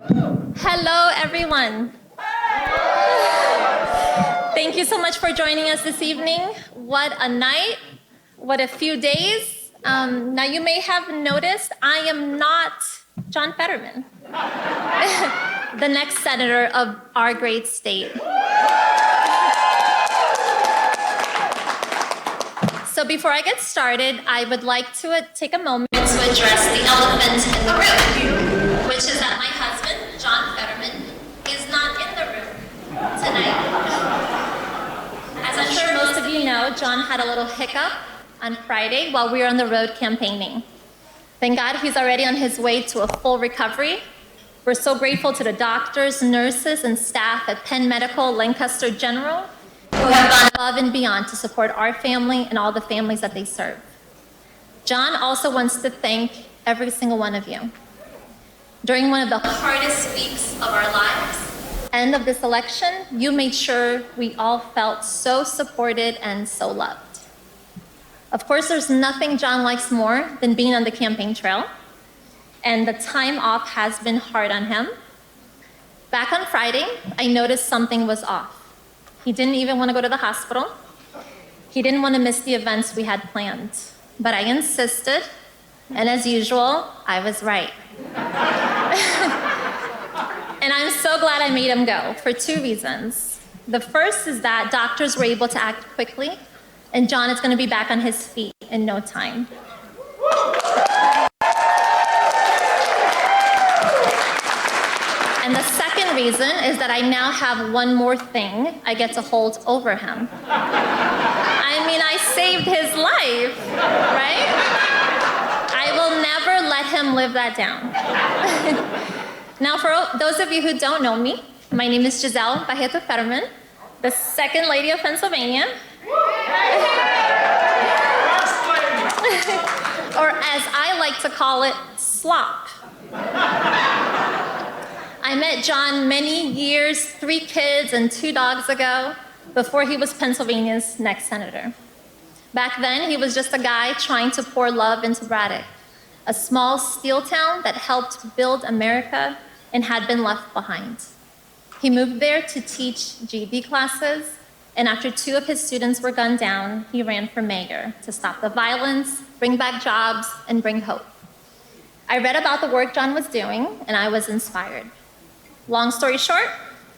Hello, everyone. Thank you so much for joining us this evening. What a night. What a few days. Now, you may have noticed I am not John Fetterman, the next senator of our great state. So before I get started, I would like to take a moment to address the elephant in the room, which is that my husband, John Fetterman, is not in the room tonight. As I'm sure most of you know, John had a little hiccup on Friday while we were on the road campaigning. Thank God he's already on his way to a full recovery. We're so grateful to the doctors, nurses, and staff at Penn Medical, Lancaster General, who have gone above and beyond to support our family and all the families that they serve. John also wants to thank every single one of you. During one of the hardest weeks of our lives, end of this election, you made sure we all felt so supported and so loved. Of course, there's nothing John likes more than being on the campaign trail, and the time off has been hard on him. Back on Friday, I noticed something was off. He didn't even want to go to the hospital. He didn't want to miss the events we had planned. But I insisted, and as usual, I was right. And I'm so glad I made him go for two reasons. The first is that doctors were able to act quickly, and John is going to be back on his feet in no time. And the second reason is that I now have one more thing I get to hold over him. I mean, I saved his life, right? I will never let him live that down. Now, for those of you who don't know me, my name is Gisele Barreto Fetterman, the second lady of Pennsylvania. Or as I like to call it, slop. I met John many years, 3 kids and 2 dogs ago, before he was Pennsylvania's next senator. Back then, he was just a guy trying to pour love into Braddock, a small steel town that helped build America and had been left behind. He moved there to teach GED classes, and after 2 of his students were gunned down, he ran for mayor to stop the violence, bring back jobs, and bring hope. I read about the work John was doing, and I was inspired. Long story short,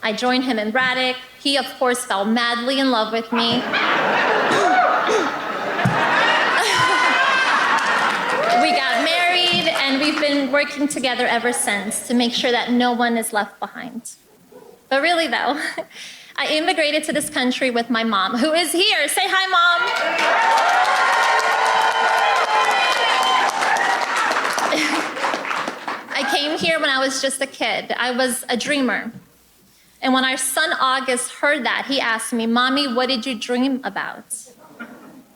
I joined him in Braddock. He, of course, fell madly in love with me. We got married, and we've been working together ever since to make sure that no one is left behind. But really, though, I immigrated to this country with my mom, who is here. Say hi, Mom. I came here when I was just a kid. I was a dreamer. And when our son August heard that, he asked me, "Mommy, what did you dream about?"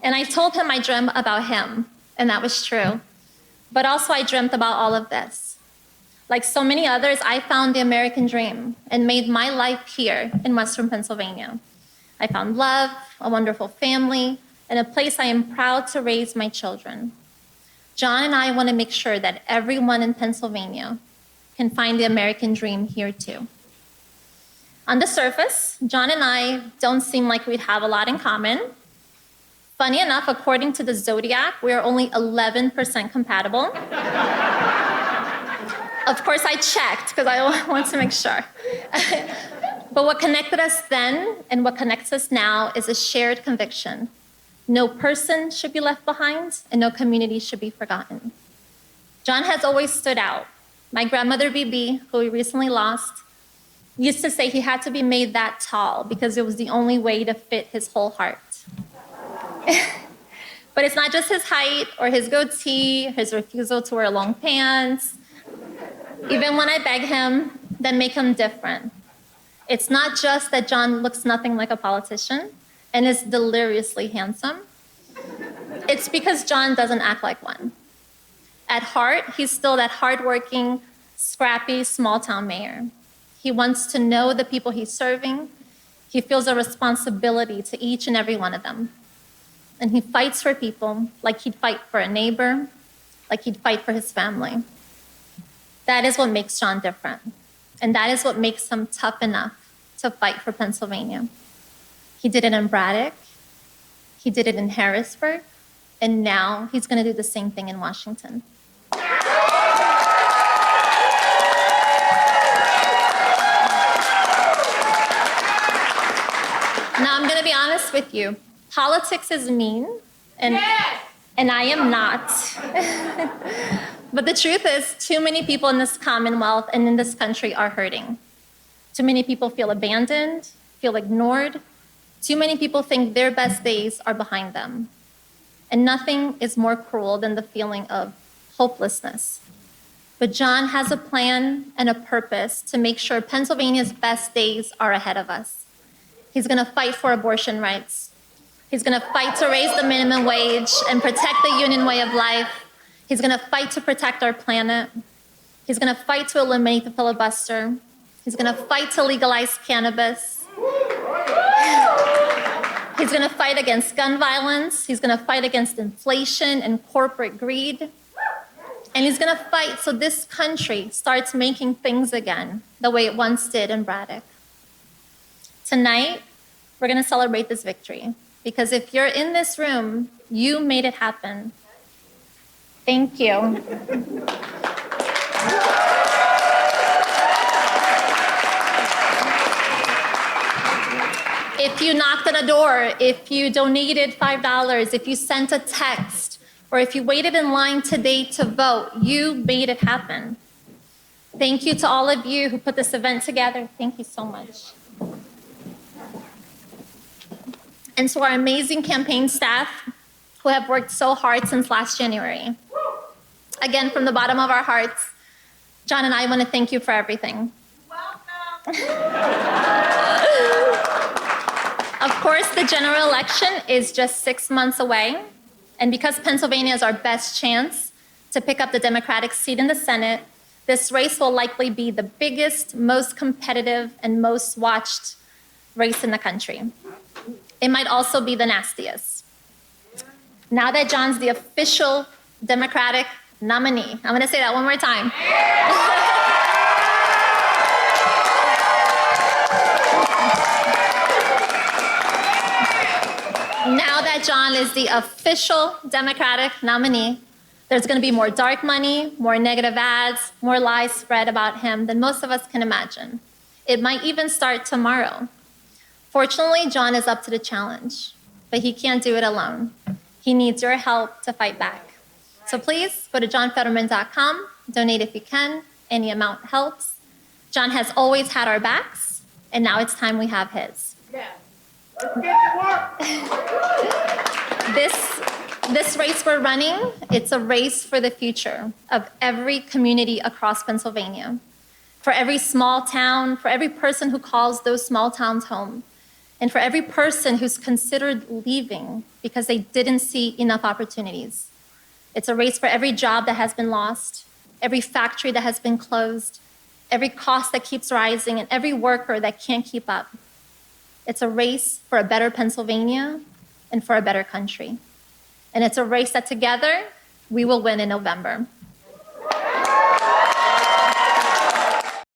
And I told him I dreamt about him, and that was true. But also I dreamt about all of this. Like so many others, I found the American dream and made my life here in Western Pennsylvania. I found love, a wonderful family, and a place I am proud to raise my children. John and I want to make sure that everyone in Pennsylvania can find the American dream here too. On the surface, John and I don't seem like we'd have a lot in common. Funny enough, according to the Zodiac, we are only 11% compatible. Of course, I checked because I want to make sure. But what connected us then and what connects us now is a shared conviction. No person should be left behind, and no community should be forgotten. John has always stood out. My grandmother, BB, who we recently lost, used to say he had to be made that tall because it was the only way to fit his whole heart. But it's not just his height or his goatee, his refusal to wear long pants. Even when I beg him, then make him different. It's not just that John looks nothing like a politician and is deliriously handsome. It's because John doesn't act like one. At heart, he's still that hardworking, scrappy, small-town mayor. He wants to know the people he's serving. He feels a responsibility to each and every one of them. And he fights for people like he'd fight for a neighbor, like he'd fight for his family. That is what makes John different. And that is what makes him tough enough to fight for Pennsylvania. He did it in Braddock, he did it in Harrisburg, and now he's going to do the same thing in Washington. Now, I'm going to be honest with you. Politics is mean, and I am not. But the truth is, too many people in this Commonwealth and in this country are hurting. Too many people feel abandoned, feel ignored. Too many people think their best days are behind them. And nothing is more cruel than the feeling of hopelessness. But John has a plan and a purpose to make sure Pennsylvania's best days are ahead of us. He's going to fight for abortion rights. He's going to fight to raise the minimum wage and protect the union way of life. He's going to fight to protect our planet. He's going to fight to eliminate the filibuster. He's going to fight to legalize cannabis. He's going to fight against gun violence. He's going to fight against inflation and corporate greed. And he's going to fight so this country starts making things again the way it once did in Braddock. Tonight, we're going to celebrate this victory. Because if you're in this room, you made it happen. Thank you. If you knocked on a door, if you donated $5, if you sent a text, or if you waited in line today to vote, you made it happen. Thank you to all of you who put this event together. Thank you so much. And to our amazing campaign staff who have worked so hard since last January. Again, from the bottom of our hearts, John and I want to thank you for everything. Welcome. Of course, the general election is just 6 months away. And because Pennsylvania is our best chance to pick up the Democratic seat in the Senate, this race will likely be the biggest, most competitive, and most watched race in the country. It might also be the nastiest. Now that John's the official Democratic nominee, I'm going to say that one more time. Now that John is the official Democratic nominee, there's going to be more dark money, more negative ads, more lies spread about him than most of us can imagine. It might even start tomorrow. Fortunately, John is up to the challenge, but he can't do it alone. He needs your help to fight back. So please go to johnfetterman.com, donate if you can. Any amount helps. John has always had our backs, and now it's time we have his. Yeah. Let's get to work. This race we're running, it's a race for the future of every community across Pennsylvania. For every small town, for every person who calls those small towns home. And for every person who's considered leaving because they didn't see enough opportunities. It's a race for every job that has been lost, every factory that has been closed, every cost that keeps rising, and every worker that can't keep up. It's a race for a better Pennsylvania and for a better country. And it's a race that together we will win in November.